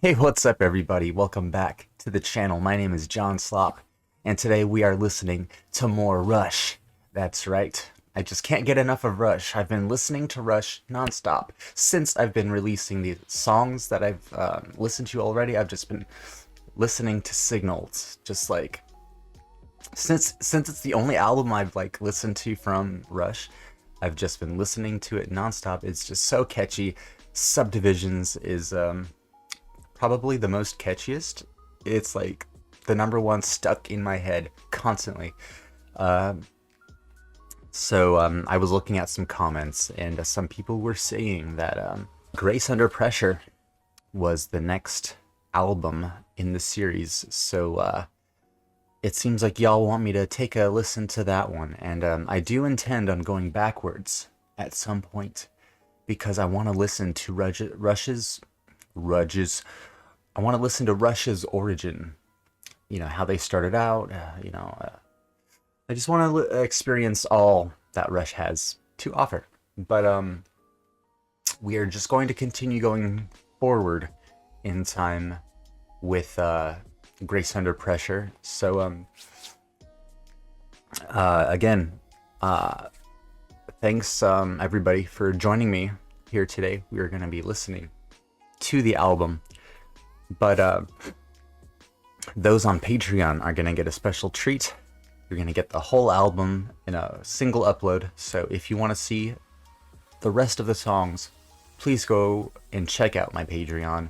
Hey, what's up everybody? Welcome back to the channel. My name is John Slop, and today we are listening to more Rush. That's right. I just can't get enough of Rush. I've been listening to Rush nonstop since I've been releasing the songs that I've listened to already. I've just been listening to Signals, just like since it's the only album I've listened to from Rush. I've just been listening to it nonstop. It's just so catchy. Subdivisions is probably the most catchiest. It's like the number one stuck in my head constantly. So I was looking at some comments, and some people were saying that Grace Under Pressure was the next album in the series. So it seems like y'all want me to take a listen to that one, and I do intend on going backwards at some point because I want to listen to Rush's origin. You know, how they started out. I just want to experience all that Rush has to offer. But we are just going to continue going forward in time with Grace Under Pressure. So again, thanks everybody for joining me here today. We are going to be listening to the album, but those on Patreon are going to get a special treat. You're going to get the whole album in a single upload. So if you want to see the rest of the songs, please go and check out my Patreon.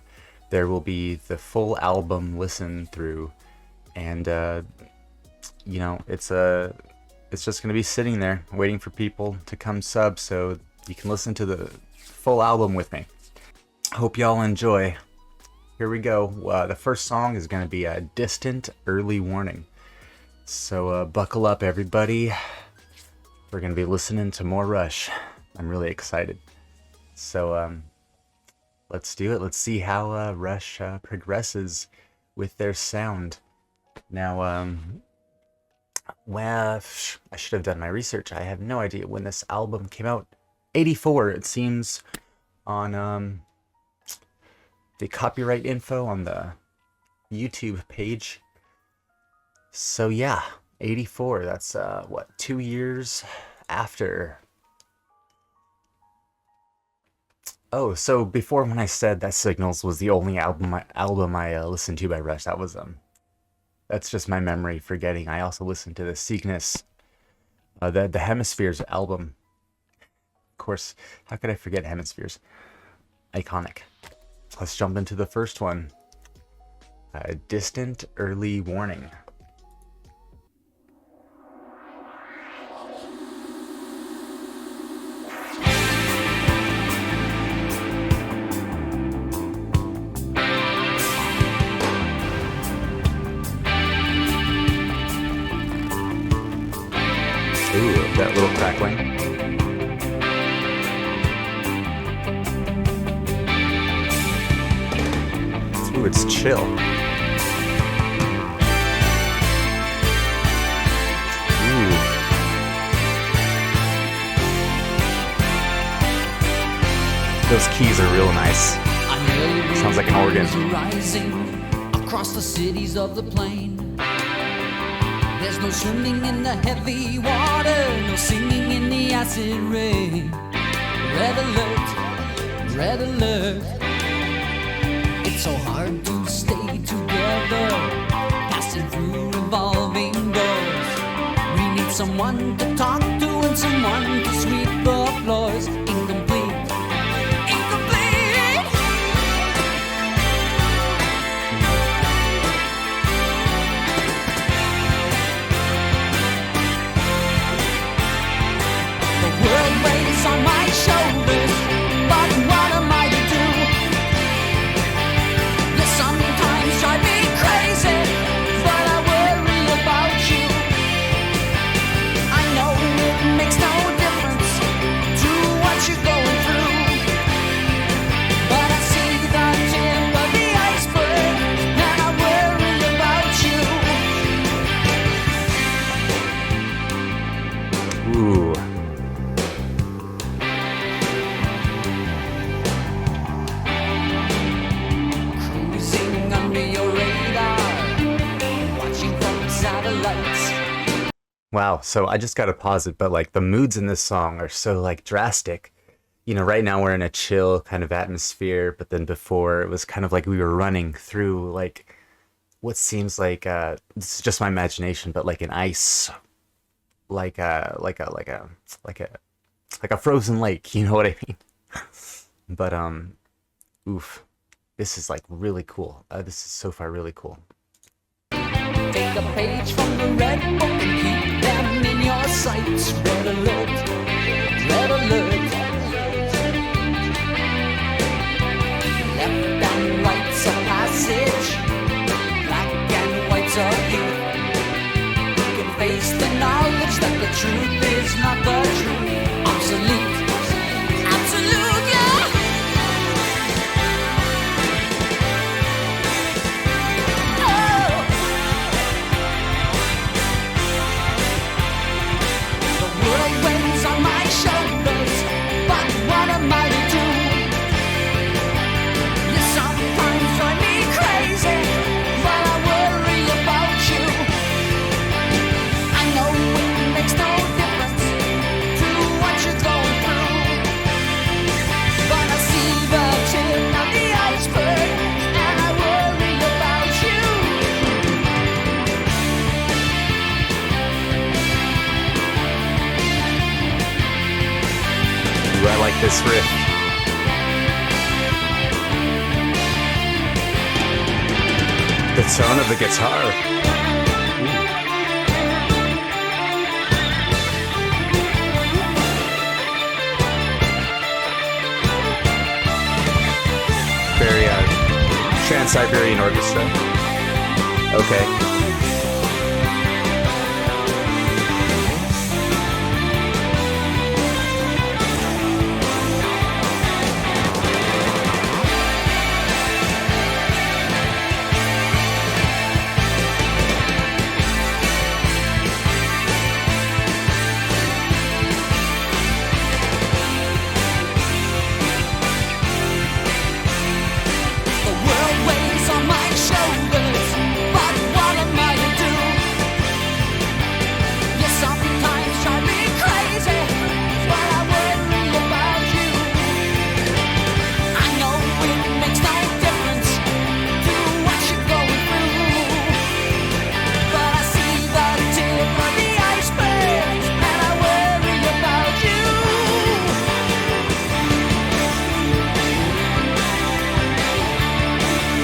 There will be the full album listen through, and it's just going to be sitting there waiting for people to come sub so you can listen to the full album with me. Hope y'all enjoy. Here we go. The first song is going to be a Distant Early Warning. So buckle up everybody. We're going to be listening to more Rush. I'm really excited. So let's do it. Let's see how Rush progresses with their sound. Now, well, I should have done my research. I have no idea when this album came out. 84, it seems, on the copyright info on the YouTube page. So yeah, 84, that's 2 years after. Oh, so before, when I said that Signals was the only album I listened to by Rush, that was that's just my memory forgetting. I also listened to the Cygnus, the Hemispheres album. Of course, how could I forget Hemispheres? Iconic. Let's jump into the first one. Distant Early Warning. Ooh, that little crackling. Ooh, it's chill. Ooh. Those keys are real nice. Sounds like an organ. Rising across the cities of the plain. There's no swimming in the heavy water, no singing in the acid rain. Red alert, red alert. It's so hard to stay together, passing through revolving doors. We need someone to talk to and someone to sweep the floors. Incomplete, incomplete. The world weighs on my shoulders, but what am I to do? You sometimes drive me crazy, but I worry about you. I know it makes no difference. Wow. So I just gotta pause it, but like the moods in this song are so like drastic. You know, right now we're in a chill kind of atmosphere, but then before it was kind of like we were running through like what seems like this is just my imagination, but like an ice, like like a like a frozen lake, you know what I mean? But oof, this is like really cool. This is so far really cool. Take a page from the red book and keep them in your sights. Red alert, red alert. Left and right's a passage. Black and white's a gift. You can face the knowledge that the truth is not the truth. Obsolete, absolute, yeah. Oh. The world weighs on my shoulders, but what am I to do? You sometimes drive me crazy, but I worry about you. I know it makes no difference to what you're going through, but I see the tip of the iceberg, and I worry about you. Ooh, I like this riff. The tone of the guitar. Very Trans-Siberian Orchestra. Okay. The world weighs on my shoulders, but what am I to do? You sometimes drive me crazy, but I worry about you. I know it makes no difference to what you're going through, but I see the tip of the iceberg, and I worry about you.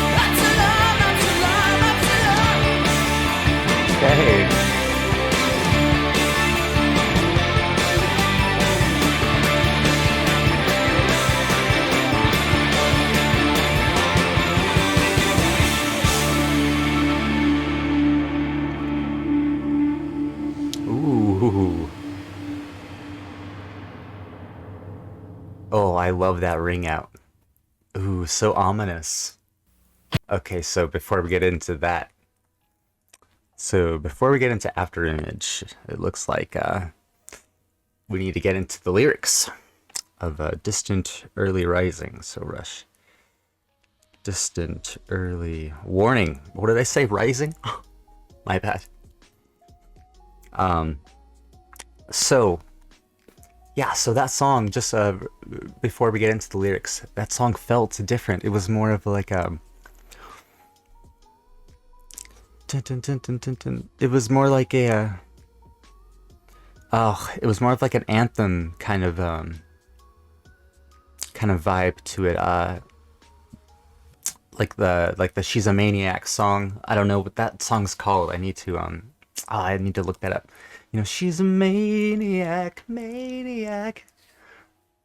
That's a love, that's a love, that's a love. Okay. Ooh. Oh, I love that ring out. Ooh, so ominous. Okay, so before we get into that, before we get into After Image, it looks like we need to get into the lyrics of Distant Early Rising. So Rush. Distant Early Warning. What did I say? Rising? My bad. So yeah, so that song, just before we get into the lyrics, that song felt different. It was more of like a dun, dun, dun, dun, dun, dun. It was more like a oh, it was more of like an anthem kind of vibe to it. Like the She's a Maniac song. I don't know what that song's called. I need to look that up. You know, she's a maniac, maniac.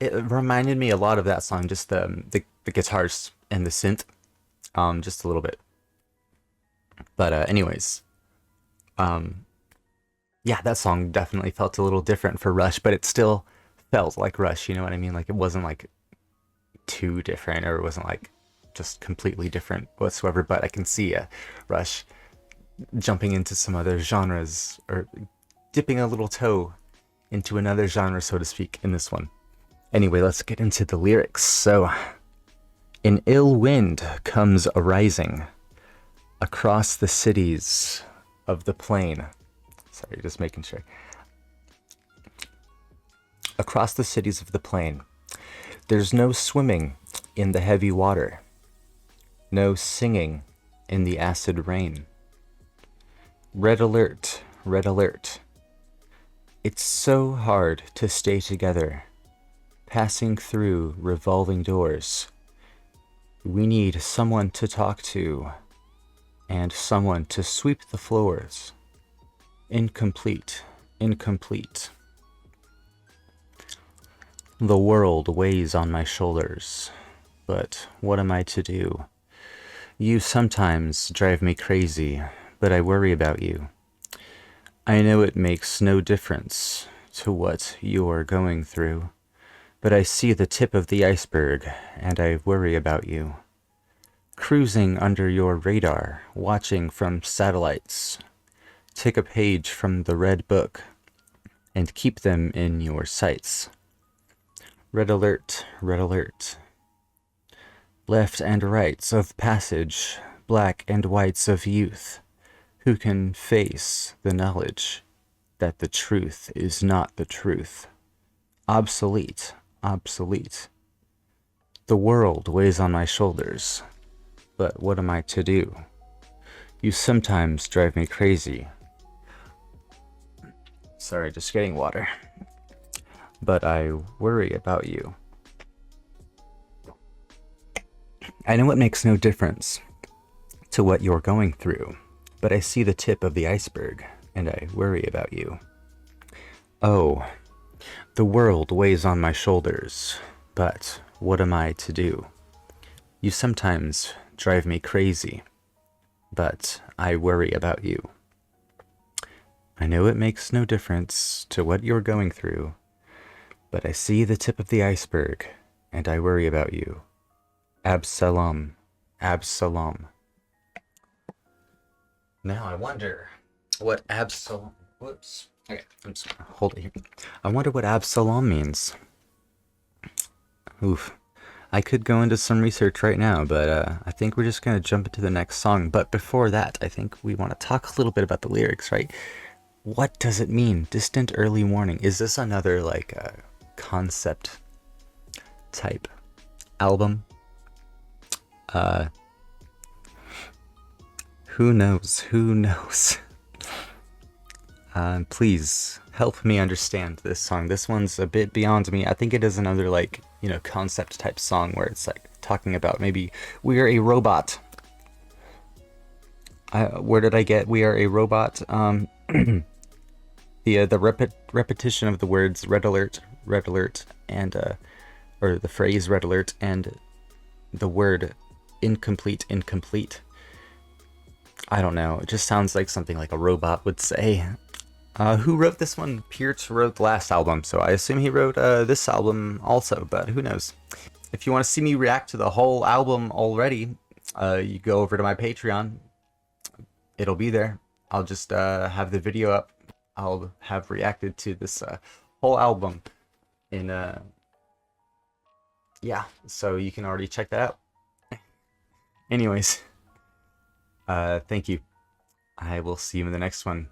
It reminded me a lot of that song, just the guitars and the synth, just a little bit. But anyways, yeah, that song definitely felt a little different for Rush, but it still felt like Rush. You know what I mean? Like it wasn't like too different, or it wasn't like just completely different whatsoever. But I can see Rush jumping into some other genres, or dipping a little toe into another genre, so to speak, in this one. Anyway, let's get into the lyrics. So, an ill wind comes arising across the cities of the plain. Sorry, just making sure. Across the cities of the plain, there's no swimming in the heavy water, no singing in the acid rain. Red alert, red alert. It's so hard to stay together, passing through revolving doors. We need someone to talk to, and someone to sweep the floors. Incomplete, incomplete. The world weighs on my shoulders, but what am I to do? You sometimes drive me crazy, but I worry about you. I know it makes no difference to what you're going through, but I see the tip of the iceberg, and I worry about you. Cruising under your radar, watching from satellites. Take a page from the red book, and keep them in your sights. Red alert, red alert. Left and rights of passage, black and whites of youth, who can face the knowledge that the truth is not the truth. Obsolete, obsolete. The world weighs on my shoulders, but what am I to do? You sometimes drive me crazy. Sorry, just getting water. But I worry about you. I know it makes no difference to what you're going through, but I see the tip of the iceberg, and I worry about you. Oh, the world weighs on my shoulders, but what am I to do? You sometimes drive me crazy, but I worry about you. I know it makes no difference to what you're going through, but I see the tip of the iceberg, and I worry about you. Absalom, Absalom. Now I wonder what Absalom... Whoops. Okay, I'm just gonna hold it here. I wonder what Absalom means. Oof. I could go into some research right now, but I think we're just going to jump into the next song. But before that, I think we want to talk a little bit about the lyrics, right? What does it mean? Distant early morning. Is this another, like, concept type album? Who knows? Who knows? Please help me understand this song. This one's a bit beyond me. I think it is another, like, you know, concept type song where it's like talking about maybe we are a robot. Where did I get we are a robot? The repetition of the words red alert, and or the phrase red alert, and the word incomplete, incomplete. I don't know. It just sounds like something like a robot would say. Who wrote this one? Peart wrote the last album, so I assume he wrote this album also, but who knows. If you want to see me react to the whole album already, you go over to my Patreon. It'll be there. I'll just have the video up. I'll have reacted to this whole album in yeah, so you can already check that out. Anyways, thank you. I will see you in the next one.